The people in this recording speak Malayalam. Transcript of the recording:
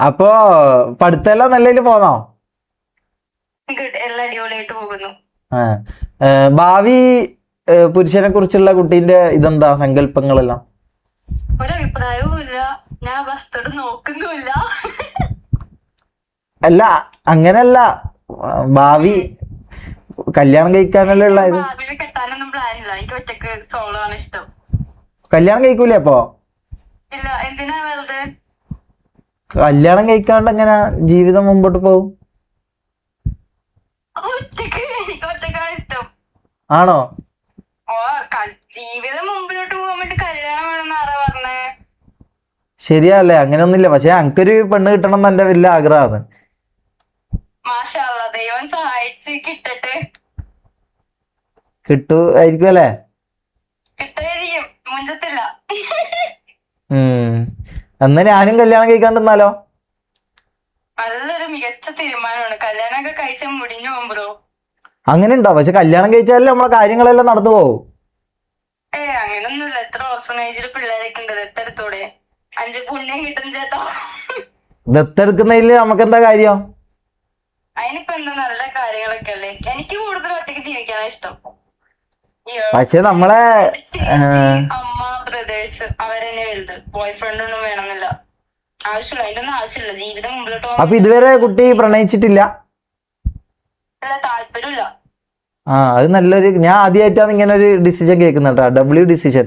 അപ്പൊ പഠിത്തെല്ലാം നല്ലതിൽ പോന്നോ? എല്ലാം അടിപൊളിയായിട്ട് പോകുന്നു. ആ ഭാവി പുരുഷനെ കുറിച്ചുള്ള കുട്ടീന്റെ ഇതെന്താ സങ്കല്പങ്ങളെല്ലാം? ഒരഭിപ്രായവും ഇല്ല. ഞാൻ വസ്തുത നോക്കുന്നുമില്ല. അല്ല അങ്ങനല്ല, ഭാവി കല്യാണം കഴിക്കാനല്ലേ ഉള്ള ഇത്. ഭാവിയിൽ കെട്ടാനൊന്നും പ്ലാനില്ല. എനിക്ക് ഒറ്റക്ക് സോളോ ആണ് ഇഷ്ടം. കല്യാണം കഴിക്കൂലേ അപ്പൊ? ഇല്ല, എന്തിനാ വെറുതെ? കല്യാണം കഴിക്കാണ്ട് എങ്ങനെ ജീവിതം മുമ്പോട്ട് പോകും? എനിക്ക് ഒറ്റക്കാണ് ഇഷ്ടം. ആണോ? ഓ, ജീവിതം മുമ്പിലോട്ട് പോകാൻ വേണ്ടി കല്യാണം വേണമെന്ന് ആരാ പറഞ്ഞേ? ശരിയല്ലേ, അങ്ങനെയൊന്നുമില്ല. പക്ഷെ എനിക്കൊരു പെണ്ണ് കിട്ടണം എന്ന് എന്റെ വലിയ ആഗ്രഹമാണ്. മാഷാ അല്ലാ, ദൈവം സഹായിച്ച് കിട്ടട്ടെ. കിട്ടുമായിരിക്കും അല്ലേ? കിട്ടായിരിക്കും, മുഞ്ചത്തില്ല. എന്നാ ഞാനും കല്യാണം കഴിക്കാണ്ടിരുന്നാലോ? നല്ലൊരു മികച്ച തീരുമാനമാണ്. കല്യാണമൊക്കെ കഴിച്ച മുടിഞ്ഞു പോകുമ്പോഴോ? അങ്ങനെ ഉണ്ടോ? പക്ഷെ കല്യാണം കഴിച്ചാലേ നമ്മളെ കാര്യങ്ങളെല്ലാം നടന്നു പോകും. അങ്ങനൊന്നുമില്ല. എത്ര ഓർഫനേജിൽ പിള്ളേരൊക്കെ ഉണ്ട്. ദത്തെടുത്തൂടെ? 5 പുണ്യം കിട്ടും ചേട്ടാ. ദത്തെടുക്കുന്നതിൽ നമുക്ക് എന്താ കാര്യം? അതിനിപ്പോ എന്താ, നല്ല കാര്യങ്ങളൊക്കെ അല്ലേ. എനിക്ക് കൂടുതൽ ഒറ്റയ്ക്ക് ജീവിക്കാനാണ് ഇഷ്ടം. പക്ഷെ നമ്മളെ ചേച്ചി, അമ്മ, ബ്രദേഴ്സ് അവരെന്നെ വലുത്. ബോയ് ഫ്രണ്ട് ഒന്നും വേണമെന്നില്ല. ആവശ്യമില്ല, അതിന്റെ ഒന്നും ആവശ്യമില്ല. ജീവിതം മുമ്പിലോട്ട് അപ്പൊ ഇതുവരെ കുട്ടി പ്രണയിച്ചിട്ടില്ല? താല്പര്യമില്ല. അത് നല്ലൊരു, ഞാൻ ആദ്യമായിട്ടാണ് ഇങ്ങനെ ഒരു ഡിസിഷൻ കേൾക്കുന്നത് കേട്ടോ. W decision.